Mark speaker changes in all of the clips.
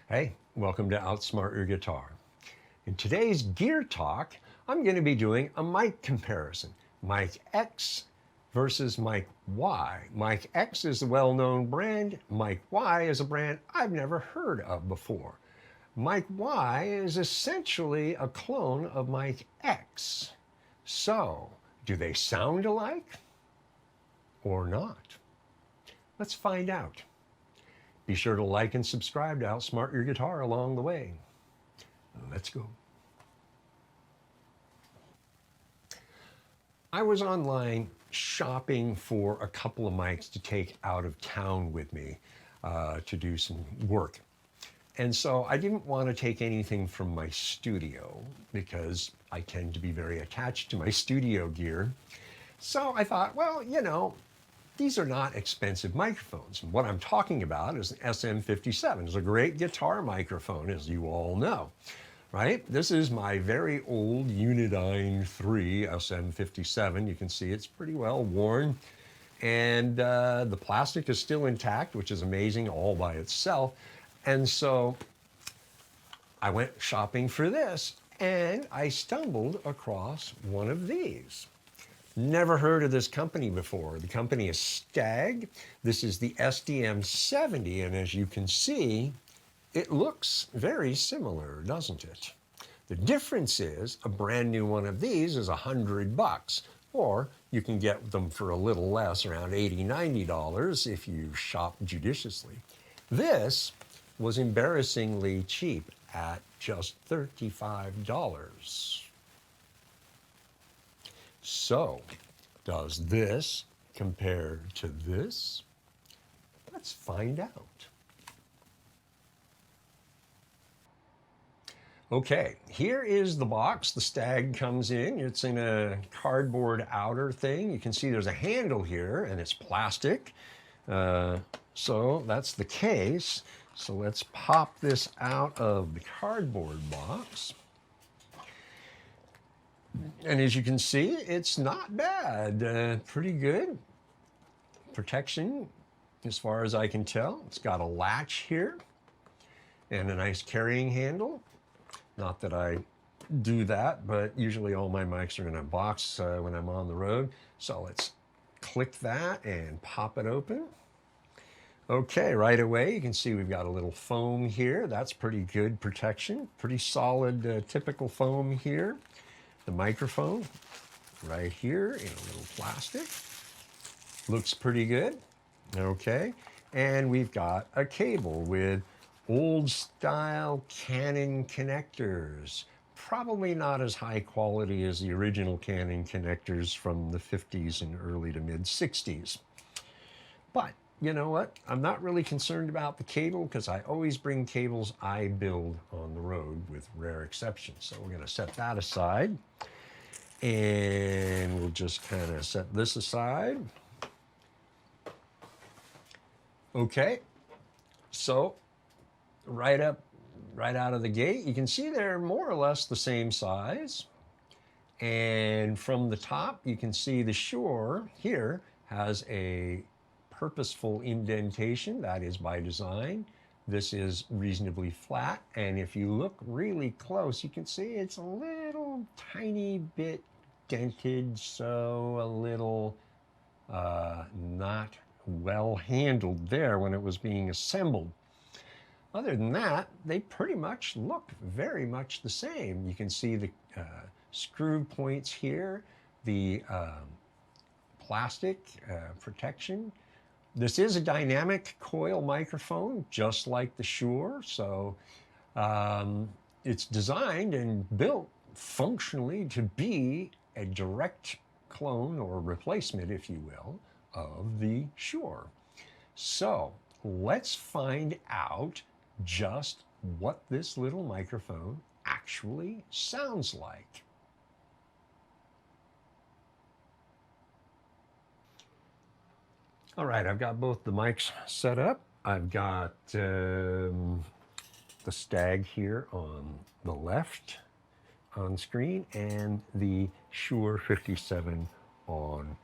Speaker 1: Hey, welcome to Outsmart Your Guitar. In today's Gear Talk, I'm going to be doing a mic comparison. Mic X versus Mic Y. Mic X is a well-known brand. Mic Y is a brand I've never heard of before. Mic Y is essentially a clone of Mic X. So, do they sound alike or not? Let's find out. Be sure to like and subscribe to Outsmart Your Guitar along the way. Let's go. I was online shopping for a couple of mics to take out of town with me to do some work. And so I didn't want to take anything from my studio because I tend to be very attached to my studio gear. So I thought, well, these are not expensive microphones. And what I'm talking about is an SM-57. It's a great guitar microphone, as you all know, right? This is my very old Unidyne 3 SM-57. You can see it's pretty well worn. And the plastic is still intact, which is amazing all by itself. And so I went shopping for this, and I stumbled across one of these. Never heard of this company before. The company is Stagg. This is the SDM70, and as you can see, it looks very similar, doesn't it? The difference is a brand new one of these is $100, or you can get them for a little less, around $80, $90 if you shop judiciously. This was embarrassingly cheap at just $35. So, does this compare to this? Let's find out. Okay, here is the box. The Stagg comes in. It's in a cardboard outer thing. You can see there's a handle here, and it's plastic. So that's the case. So let's pop this out of the cardboard box. And as you can see, it's not bad. Pretty good protection as far as I can tell. It's got a latch here and a nice carrying handle. Not that I do that, but usually all my mics are in a box when I'm on the road. So let's click that and pop it open. Okay, right away you can see we've got a little foam here. That's pretty good protection. Pretty solid typical foam here. The microphone right here in a little plastic. Looks pretty good. Okay. And we've got a cable with old style Canon connectors. Probably not as high quality as the original Canon connectors from the 50s and early to mid 60s. But you know what? I'm not really concerned about the cable because I always bring cables I build on the road with rare exceptions. So we're going to set that aside. And we'll just kind of set this aside. Okay. So right out of the gate, you can see they're more or less the same size. And from the top, you can see the Shure here has a purposeful indentation. That is by design. This is reasonably flat, and if you look really close, you can see it's a little tiny bit dented, so a little not well handled there when it was being assembled. Other than that, they pretty much look very much the same. You can see the screw points here, the plastic protection. This is a dynamic coil microphone, just like the Shure, so it's designed and built functionally to be a direct clone or replacement, if you will, of the Shure. So let's find out just what this little microphone actually sounds like. All right, I've got both the mics set up. I've got the Stagg here on the left on screen and the Shure 57 on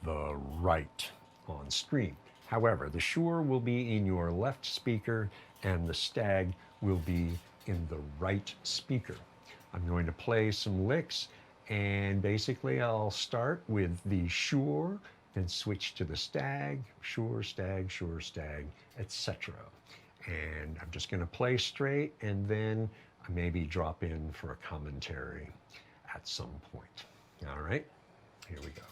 Speaker 1: the right on screen. However, the Shure will be in your left speaker and the Stagg will be in the right speaker. I'm going to play some licks, and basically I'll start with the Shure, then switch to the Stagg, Shure, Stagg, etc. And I'm just going to play straight, and then I maybe drop in for a commentary at some point. All right, here we go.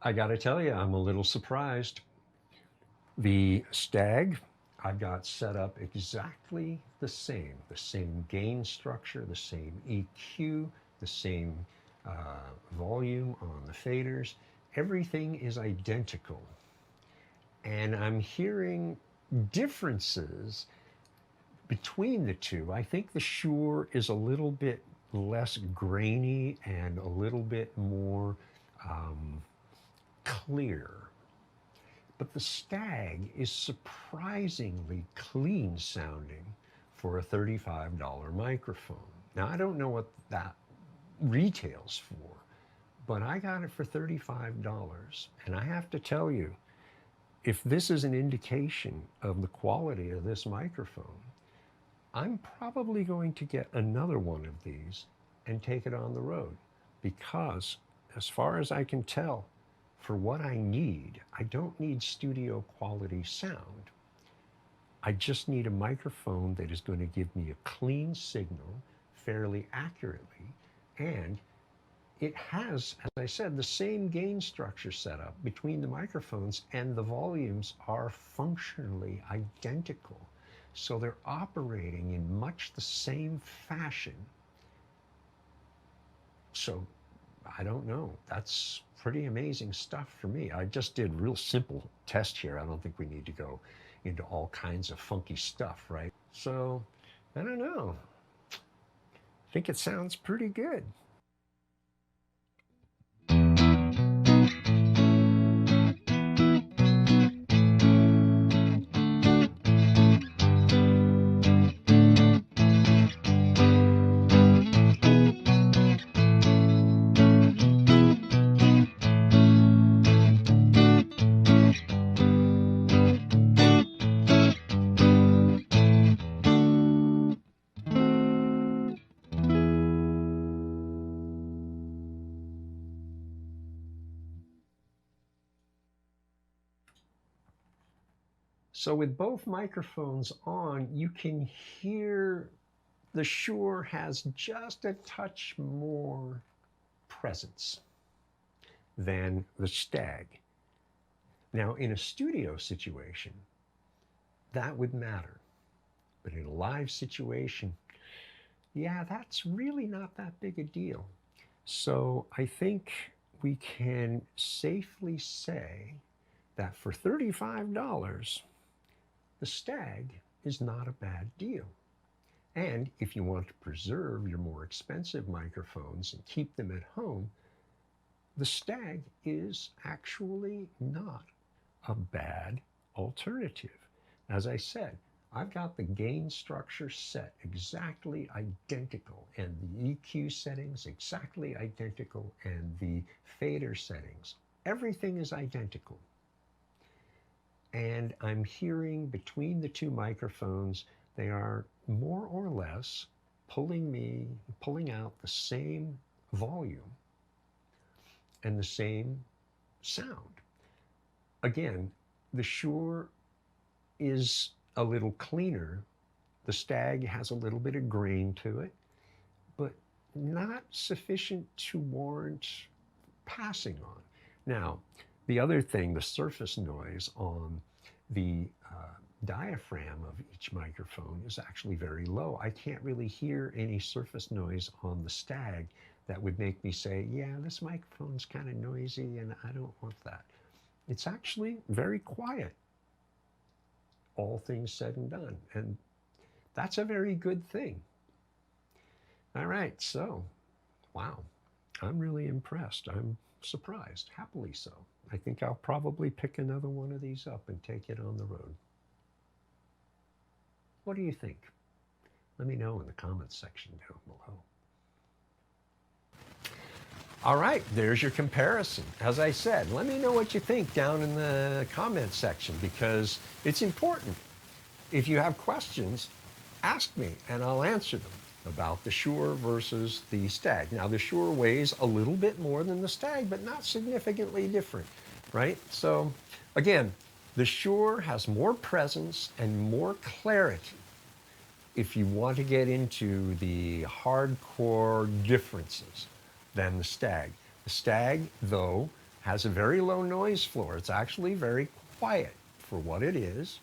Speaker 1: I got to tell you, I'm a little surprised. The Stagg I've got set up exactly the same gain structure, the same EQ, the same volume on the faders. Everything is identical. And I'm hearing differences between the two. I think the Shure is a little bit less grainy and a little bit more clear. But the Stagg is surprisingly clean sounding for a $35 microphone. Now, I don't know what that retails for, but I got it for $35. And I have to tell you, if this is an indication of the quality of this microphone, I'm probably going to get another one of these and take it on the road, because as far as I can tell, for what I need, I don't need studio quality sound. I just need a microphone that is going to give me a clean signal fairly accurately, and it has, as I said, the same gain structure set up between the microphones, and the volumes are functionally identical. So they're operating in much the same fashion. So I don't know. That's pretty amazing stuff for me. I just did real simple test here. I don't think we need to go into all kinds of funky stuff, right? So I don't know. I think it sounds pretty good. So with both microphones on, you can hear the Shure has just a touch more presence than the Stagg. Now, in a studio situation, that would matter. But in a live situation, yeah, that's really not that big a deal. So I think we can safely say that for $35, the Stagg is not a bad deal. And if you want to preserve your more expensive microphones and keep them at home, the Stagg is actually not a bad alternative. As I said, I've got the gain structure set exactly identical, and the EQ settings exactly identical, and the fader settings. Everything is identical. And I'm hearing between the two microphones, they are more or less pulling out the same volume and the same sound. Again, the Shure is a little cleaner. The Stagg has a little bit of grain to it, but not sufficient to warrant passing on. Now, the other thing, the surface noise on the diaphragm of each microphone is actually very low. I can't really hear any surface noise on the Stagg that would make me say, yeah, this microphone's kind of noisy and I don't want that. It's actually very quiet, all things said and done. And that's a very good thing. All right, so, wow, I'm really impressed. I'm surprised, happily so. I think I'll probably pick another one of these up and take it on the road. What do you think? Let me know in the comments section down below. All right, there's your comparison. As I said, let me know what you think down in the comments section, because it's important. If you have questions, ask me and I'll answer them about the Shure versus the Stagg. Now, the Shure weighs a little bit more than the Stagg, but not significantly different, right? So again, the Shure has more presence and more clarity if you want to get into the hardcore differences than the Stagg. The Stagg, though, has a very low noise floor. It's actually very quiet for what it is,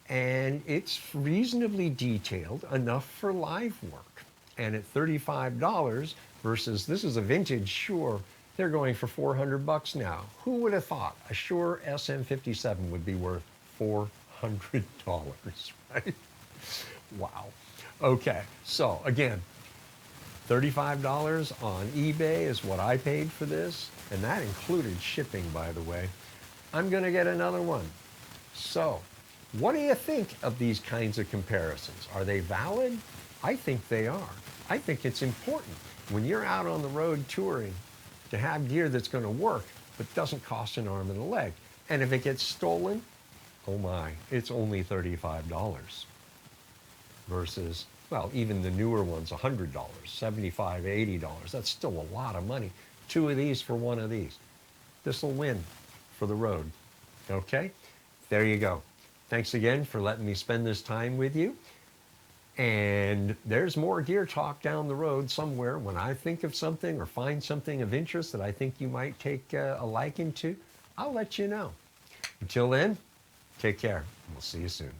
Speaker 1: and it's reasonably detailed enough for live work. And at $35 versus, this is a vintage Shure, they're going for $400 now. Who would have thought a Shure SM-57 would be worth $400, right? Wow. Okay, so again, $35 on eBay is what I paid for this, and that included shipping, by the way. I'm gonna get another one. So, what do you think of these kinds of comparisons? Are they valid? I think they are. I think it's important when you're out on the road touring to have gear that's gonna work, but doesn't cost an arm and a leg. And if it gets stolen, oh my, it's only $35 versus, well, even the newer ones, $100, $75, $80. That's still a lot of money. 2 of these for 1 of these. This will win for the road. Okay? There you go. Thanks again for letting me spend this time with you. And there's more gear talk down the road somewhere. When I think of something or find something of interest that I think you might take a liking to, I'll let you know. Until then, take care. We'll see you soon.